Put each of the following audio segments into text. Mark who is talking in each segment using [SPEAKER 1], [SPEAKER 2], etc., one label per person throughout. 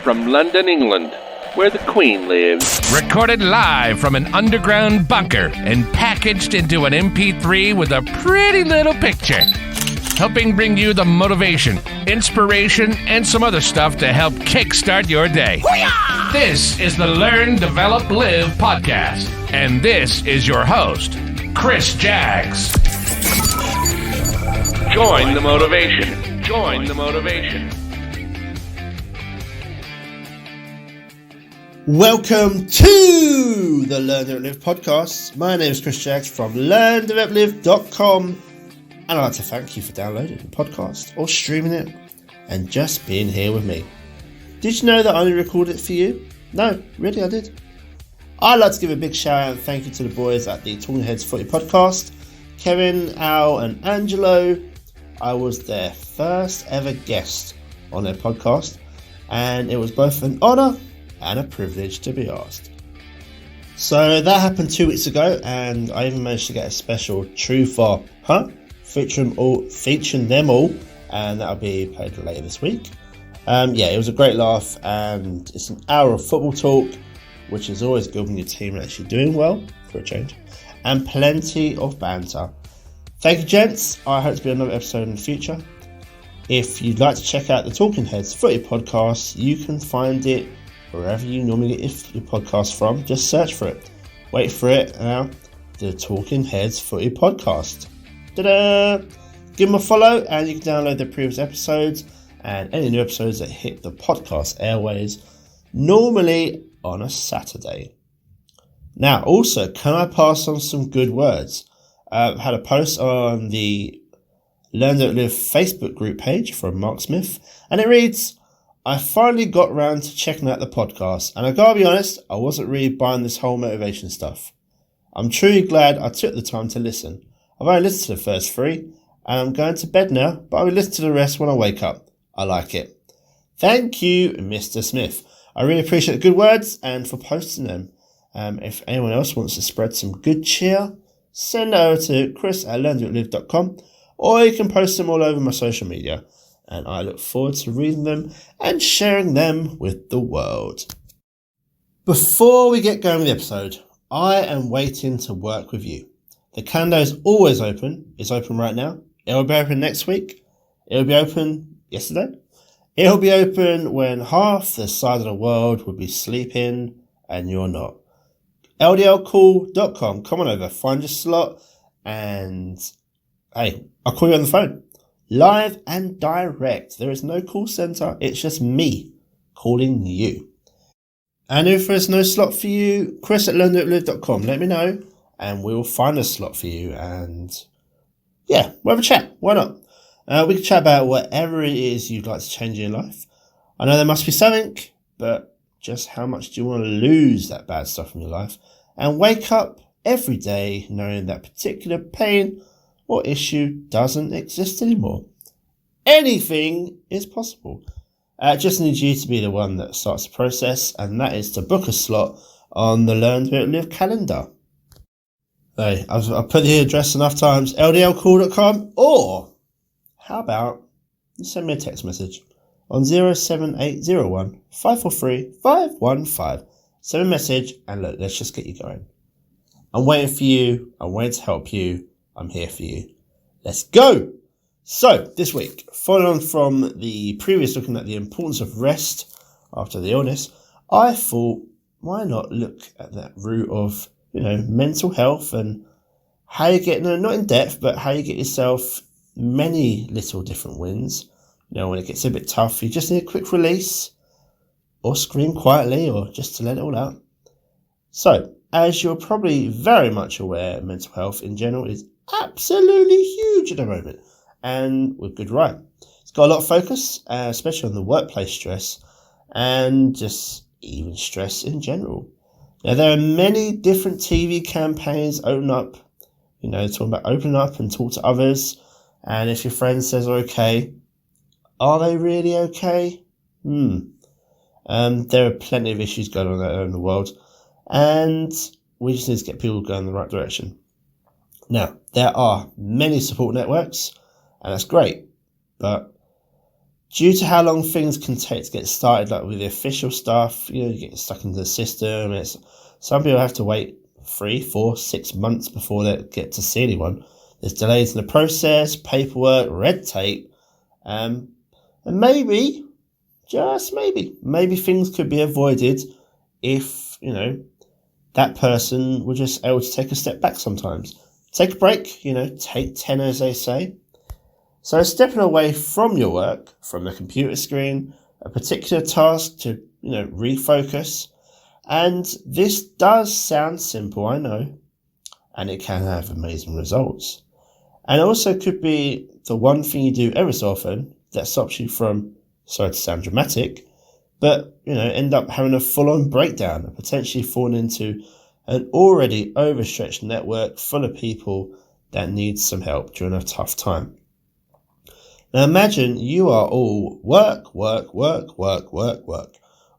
[SPEAKER 1] from London, England, where the Queen lives.
[SPEAKER 2] Recorded live from an underground bunker and packaged into an MP3 with a pretty little picture. Helping bring you the motivation, inspiration, and some other stuff to help kickstart your day. Hoo-yah! This is the Learn, Develop, Live podcast. And this is your host, Kris Jags.
[SPEAKER 1] Join the motivation. Join the motivation.
[SPEAKER 3] Welcome to the Learn, Develop, Live podcast. My name is Kris Jags from LearnDevelopLive.com. And I'd like to thank you for downloading the podcast or streaming it and just being here with me. Did you know that I only recorded it for you? No, really, I did. I'd like to give a big shout out and thank you to the boys at the Talking Heads Footy podcast, Kevin, Al and Angelo. I was their first ever guest on their podcast, and it was both an honour and a privilege to be asked. So that happened 2 weeks ago, and I even managed to get a special Truth or featuring them all, and that'll be played later this week. It was a great laugh, and it's an hour of football talk, which is always good when your team are actually doing well, for a change, and plenty of banter. Thank you, gents. I hope to be on another episode in the future. If you'd like to check out the Talking Heads Footy podcast, you can find it wherever you normally get your podcast from. Just search for it. Wait for it now. The Talking Heads Footy podcast. Ta-da! Give them a follow and you can download the previous episodes and any new episodes that hit the podcast airways, normally on a Saturday. Now, also, can I pass on some good words? I had a post on the Learn That Live Facebook group page from Mark Smith, and it reads, I finally got round to checking out the podcast, and I gotta be honest, I wasn't really buying this whole motivation stuff. I'm truly glad I took the time to listen. I've only listened to the first 3, and I'm going to bed now, but I will listen to the rest when I wake up. I like it. Thank you, Mr. Smith. I really appreciate the good words and for posting them. If anyone else wants to spread some good cheer, send it over to Kris@LearnDoItLive.com, or you can post them all over my social media, and I look forward to reading them and sharing them with the world. Before we get going with the episode, I am waiting to work with you. The calendar is always open. It's open right now. It'll be open next week. It'll be open yesterday. It'll be open when half the side of the world will be sleeping and you're not. LDLcall.com. Come on over, find your slot, and hey, I'll call you on the phone. Live and direct. There is no call centre. It's just me calling you. And if there's no slot for you, Kris@LearnDoItLive.com. Let me know, and we'll find a slot for you. And yeah, we'll have a chat. Why not? We can chat about whatever it is you'd like to change in your life. I know there must be something, but just how much do you want to lose that bad stuff in your life and wake up every day knowing that particular pain or issue doesn't exist anymore? Anything is possible. Just need you to be the one that starts the process, and that is to book a slot on the Learn to Live calendar. Hey, I've put the address enough times, ldlcall.com, or how about you send me a text message on 07801 543 515. Send a message and look, let's just get you going. I'm waiting for you. I'm waiting to help you. I'm here for you. Let's go. So this week, following on from the previous looking at the importance of rest after the illness, I thought, why not look at that root of, mental health and how you get, not in depth, but how you get yourself many little different wins. When it gets a bit tough, you just need a quick release or scream quietly or just to let it all out. So, as you're probably very much aware, mental health in general is absolutely huge at the moment, and with good right. It's got a lot of focus, especially on the workplace stress and just even stress in general. Now, there are many different TV campaigns talking about open up and talk to others, and if your friend says they're okay, are they really okay? There are plenty of issues going on out there in the world, and we just need to get people going in the right direction. Now, there are many support networks, and that's great, but Due to how long things can take to get started, like with the official stuff, you get stuck into the system. Some people have to wait 3, 4, 6 months before they get to see anyone. There's delays in the process, paperwork, red tape, and maybe, just maybe things could be avoided if, that person were just able to take a step back sometimes. Take a break, take 10 as they say. So stepping away from your work, from the computer screen, a particular task to, refocus. And this does sound simple, I know, and it can have amazing results. And it also could be the one thing you do every so often that stops you from, sorry to sound dramatic, but, end up having a full-on breakdown and potentially falling into an already overstretched network full of people that need some help during a tough time. Now imagine you are all work,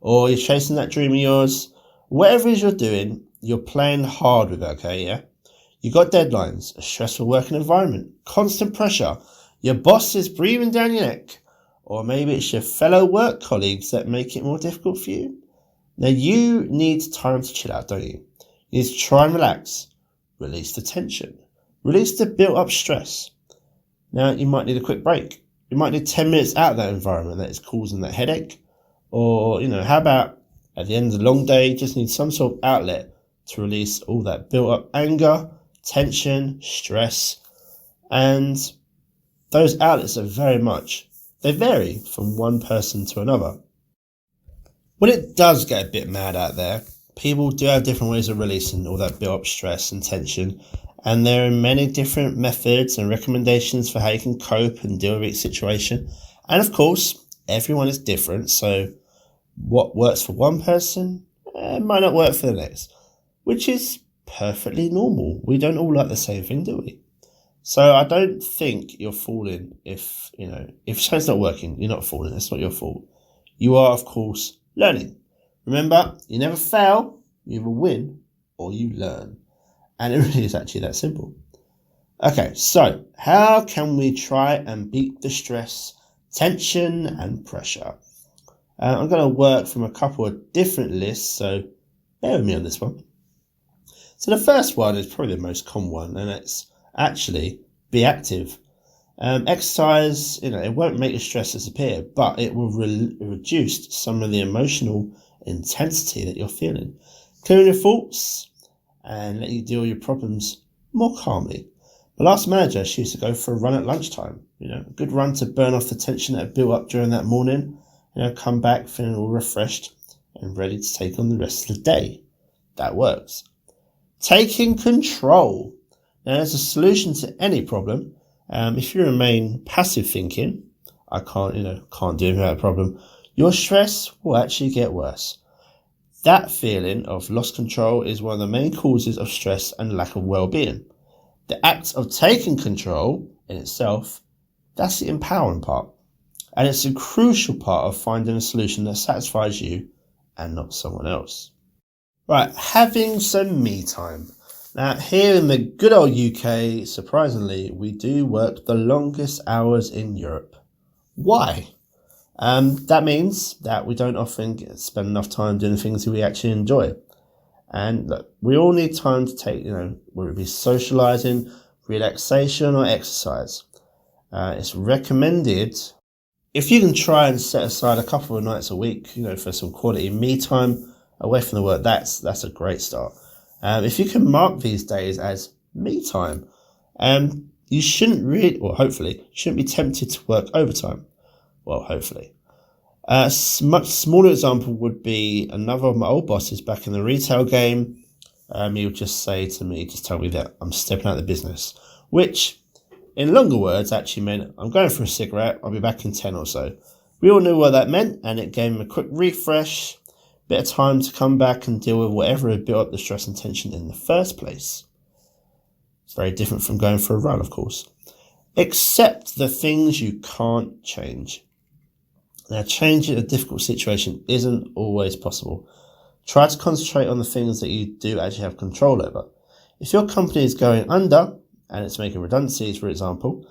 [SPEAKER 3] or you're chasing that dream of yours. Whatever it is you're doing, you're playing hard with it, okay, yeah? You got deadlines, a stressful working environment, constant pressure, your boss is breathing down your neck, or maybe it's your fellow work colleagues that make it more difficult for you. Now you need time to chill out, don't you? You need to try and relax, release the tension, release the built-up stress. Now you might need a quick break. You might need 10 minutes out of that environment that is causing that headache. Or, how about at the end of the long day, you just need some sort of outlet to release all that built-up anger, tension, stress, and those outlets they vary from one person to another. When it does get a bit mad out there, people do have different ways of releasing all that built-up stress and tension, and there are many different methods and recommendations for how you can cope and deal with each situation. And of course, everyone is different, so what works for one person might not work for the next, which is perfectly normal. We don't all like the same thing, do we? So I don't think you're falling if something's not working, you're not falling. It's not your fault. You are, of course, learning. Remember, you never fail, you either win or you learn. And it really is actually that simple. Okay, so how can we try and beat the stress, tension and pressure? I'm going to work from a couple of different lists, so bear with me on this one. So the first one is probably the most common one, and it's actually be active. Exercise, it won't make your stress disappear, but it will reduce some of the emotional intensity that you're feeling. Clearing your thoughts and let you deal with your problems more calmly. My last manager, she used to go for a run at lunchtime. A good run to burn off the tension that had built up during that morning. Come back feeling all refreshed and ready to take on the rest of the day. That works. Taking control. Now, there's a solution to any problem. If you remain passive thinking, I can't do anything about a problem, your stress will actually get worse. That feeling of lost control is one of the main causes of stress and lack of well-being. The act of taking control in itself, that's the empowering part. And it's a crucial part of finding a solution that satisfies you and not someone else. Right, having some me time. Now, here in the good old UK, surprisingly, we do work the longest hours in Europe. Why? That means that we don't often spend enough time doing the things we actually enjoy. And look, we all need time to take, whether it be socializing, relaxation or exercise. It's recommended, if you can try and set aside a couple of nights a week, for some quality me time away from the work, that's a great start. If you can mark these days as me time, you hopefully, shouldn't be tempted to work overtime. Well, hopefully. A much smaller example would be another of my old bosses back in the retail game. He would just tell me that I'm stepping out of the business, which in longer words actually meant I'm going for a cigarette, I'll be back in 10 or so. We all knew what that meant, and it gave him a quick refresh, bit of time to come back and deal with whatever had built up the stress and tension in the first place. It's very different from going for a run, of course. Accept the things you can't change. Now, changing a difficult situation isn't always possible. Try to concentrate on the things that you do actually have control over. If your company is going under and it's making redundancies, for example,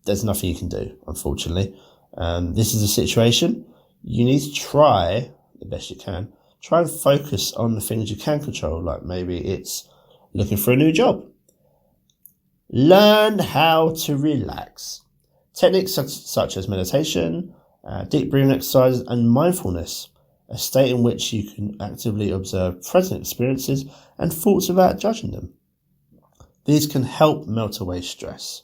[SPEAKER 3] there's nothing you can do, unfortunately. This is a situation you need to try the best you can. Try and focus on the things you can control, like maybe it's looking for a new job. Learn how to relax. Techniques such as meditation, deep breathing exercises, and mindfulness, a state in which you can actively observe present experiences and thoughts without judging them. These can help melt away stress.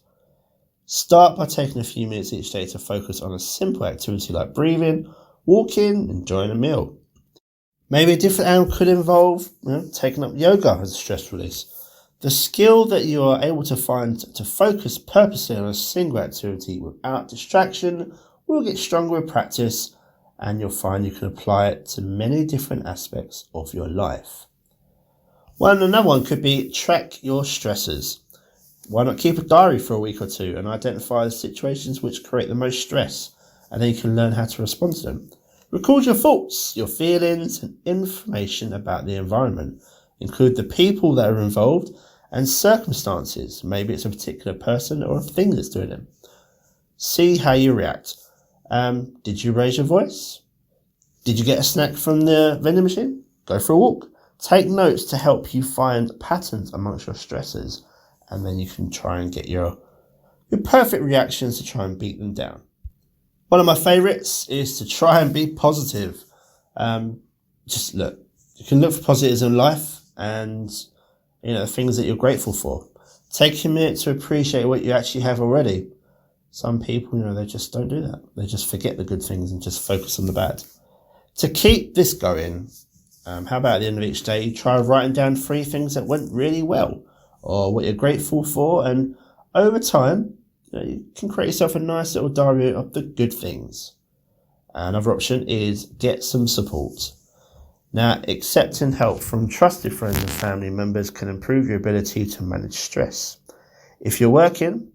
[SPEAKER 3] Start by taking a few minutes each day to focus on a simple activity like breathing, walking, enjoying a meal. Maybe a different angle could involve taking up yoga as a stress release. The skill that you are able to find to focus purposely on a single activity without distraction will get stronger with practice, and you'll find you can apply it to many different aspects of your life. Another one could be track your stresses. Why not keep a diary for a week or two and identify the situations which create the most stress, and then you can learn how to respond to them. Record your thoughts, your feelings, and information about the environment. Include the people that are involved and circumstances. Maybe it's a particular person or a thing that's doing it. See how you react. Did you raise your voice? Did you get a snack from the vending machine? Go for a walk. Take notes to help you find patterns amongst your stresses, and then you can try and get your perfect reactions to try and beat them down. One of my favourites is to try and be positive. Just look. You can look for positives in life and, things that you're grateful for. Take a minute to appreciate what you actually have already. Some people, they just don't do that. They just forget the good things and just focus on the bad. To keep this going, how about at the end of each day, you try writing down 3 things that went really well or what you're grateful for, and over time, you can create yourself a nice little diary of the good things. Another option is get some support. Now, accepting help from trusted friends and family members can improve your ability to manage stress. If you're working,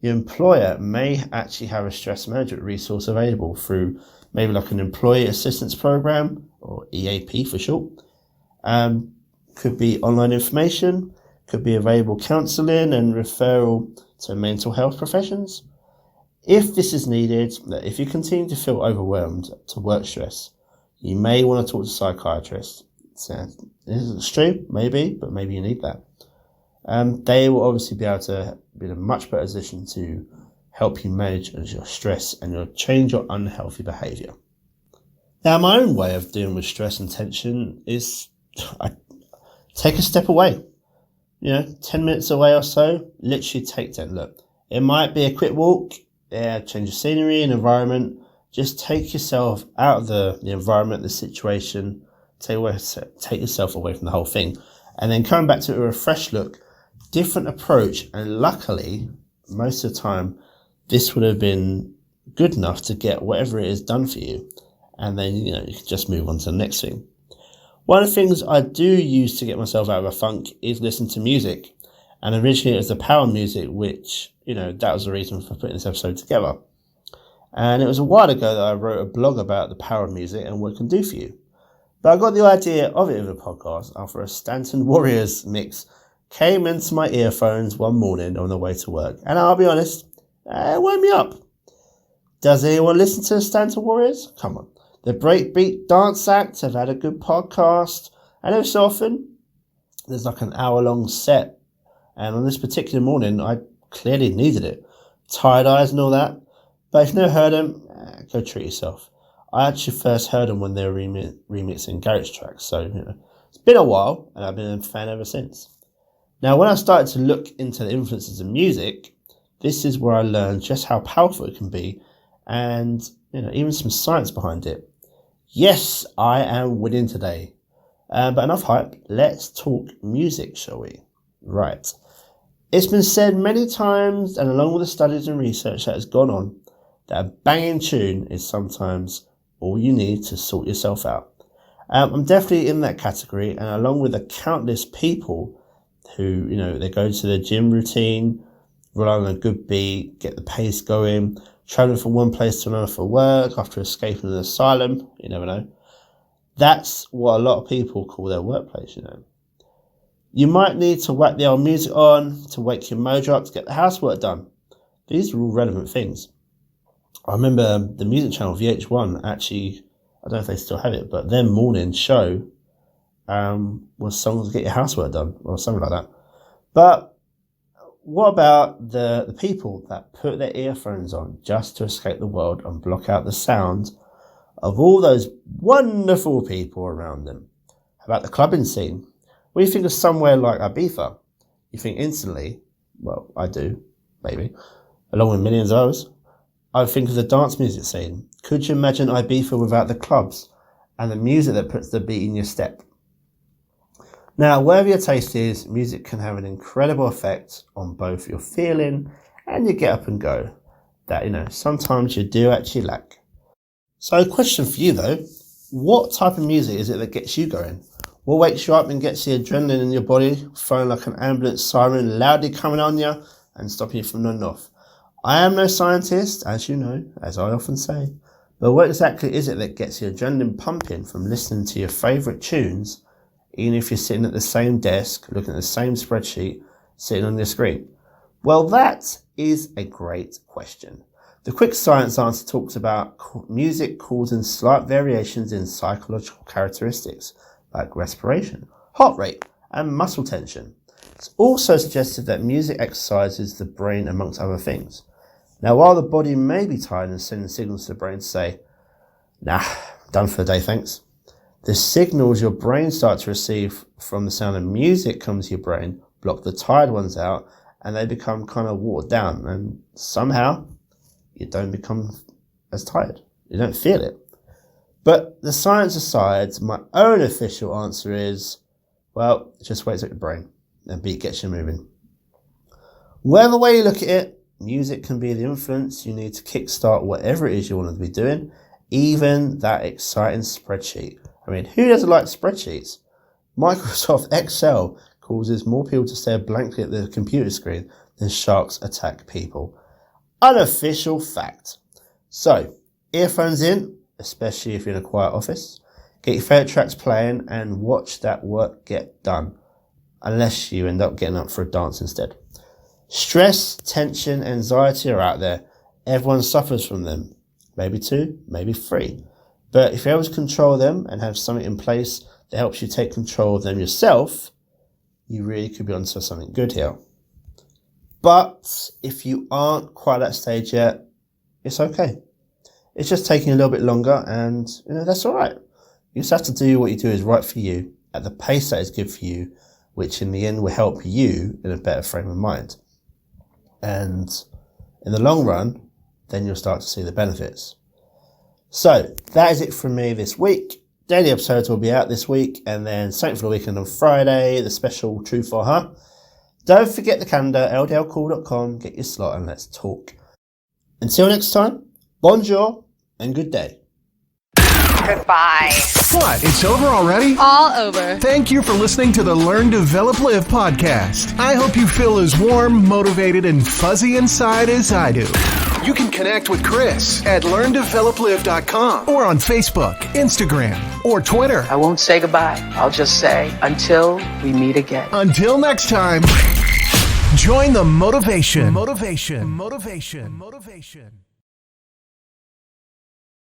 [SPEAKER 3] your employer may actually have a stress management resource available through maybe like an employee assistance program, or EAP for short. Could be online information, could be available counselling and referral to mental health professions. If this is needed, if you continue to feel overwhelmed to work stress, you may want to talk to a psychiatrist. So, this is extreme, maybe, but maybe you need that. They will obviously be able to be in a much better position to help you manage your stress and change your unhealthy behaviour. Now, my own way of dealing with stress and tension is I take a step away. 10 minutes away or so, literally take 10. Look, it might be a quick walk, change of scenery and environment. Just take yourself out of the environment, the situation, take yourself away from the whole thing. And then coming back to it with a fresh look, different approach. And luckily, most of the time, this would have been good enough to get whatever it is done for you. And then, you can just move on to the next thing. One of the things I do use to get myself out of a funk is listen to music. And originally it was the power music, which, that was the reason for putting this episode together. And it was a while ago that I wrote a blog about the power of music and what it can do for you. But I got the idea of it in a podcast after a Stanton Warriors mix came into my earphones one morning on the way to work. And I'll be honest, it woke me up. Does anyone listen to the Stanton Warriors? Come on. The Breakbeat Dance Act have had a good podcast. And every so often, there's like an hour-long set. And on this particular morning, I clearly needed it. Tired eyes and all that. But if you've never heard them, go treat yourself. I actually first heard them when they were remixing garage tracks. So, it's been a while, and I've been a fan ever since. Now, when I started to look into the influences of music, this is where I learned just how powerful it can be, and, even some science behind it. Yes, I am winning today. But enough hype. Let's talk music, shall we? Right. It's been said many times, and along with the studies and research that has gone on, that a banging tune is sometimes all you need to sort yourself out. I'm definitely in that category, and along with the countless people who, they go to their gym routine, rely on a good beat, get the pace going, traveling from one place to another for work after escaping an asylum, you never know. That's what a lot of people call their workplace, You might need to whack the old music on to wake your mojo up to get the housework done. These are all relevant things. I remember the music channel VH1 actually, I don't know if they still have it, but their morning show was songs to get your housework done or something like that. But what about the people that put their earphones on just to escape the world and block out the sound of all those wonderful people around them? How about the clubbing scene? When you think of somewhere like Ibiza, you think instantly, well, I do, maybe, along with millions of others, I think of the dance music scene. Could you imagine Ibiza without the clubs and the music that puts the beat in your step? Now, wherever your taste is, music can have an incredible effect on both your feeling and your get up and go that, sometimes you do actually lack. So, question for you though, what type of music is it that gets you going? What wakes you up and gets the adrenaline in your body, flowing like an ambulance siren loudly coming on you and stopping you from nodding off? I am no scientist, as you know, as I often say, but what exactly is it that gets your adrenaline pumping from listening to your favourite tunes, even if you're sitting at the same desk, looking at the same spreadsheet, sitting on your screen? Well, that is a great question. The quick science answer talks about music causing slight variations in psychological characteristics, like respiration, heart rate, and muscle tension. It's also suggested that music exercises the brain amongst other things. Now, while the body may be tired and sending signals to the brain to say, nah, done for the day, thanks, the signals your brain starts to receive from the sound of music comes to your brain, block the tired ones out, and they become kind of watered down, and somehow you don't become as tired. You don't feel it. But the science aside, my own official answer is, well, it just wakes up your brain and beat gets you moving. Whatever way you look at it, music can be the influence you need to kickstart whatever it is you want to be doing, even that exciting spreadsheet. I mean, who doesn't like spreadsheets? Microsoft Excel causes more people to stare blankly at the computer screen than sharks attack people. Unofficial fact. So, earphones in, especially if you're in a quiet office. Get your favourite tracks playing and watch that work get done. Unless you end up getting up for a dance instead. Stress, tension, anxiety are out there. Everyone suffers from them. Maybe 2, maybe 3. But if you're able to control them and have something in place that helps you take control of them yourself, you really could be onto something good here. But if you aren't quite at that stage yet, it's okay. It's just taking a little bit longer and, that's all right. You just have to do what you do is right for you at the pace that is good for you, which in the end will help you in a better frame of mind. And in the long run, then you'll start to see the benefits. So that is it from me this week. Daily episodes will be out this week, and then something for the weekend on Friday, the special Truth or Huh. Don't forget the calendar, ldlcall.com, get your slot and let's talk. Until next time, bonjour and good day.
[SPEAKER 4] Goodbye.
[SPEAKER 5] What? It's over already?
[SPEAKER 4] All over.
[SPEAKER 5] Thank you for listening to the Learn, Develop, Live podcast. I hope you feel as warm, motivated, and fuzzy inside as I do. You can connect with Kris at LearnDevelopLive.com or on Facebook, Instagram, or Twitter.
[SPEAKER 6] I won't say goodbye. I'll just say until we meet again.
[SPEAKER 5] Until next time, join the motivation. Motivation.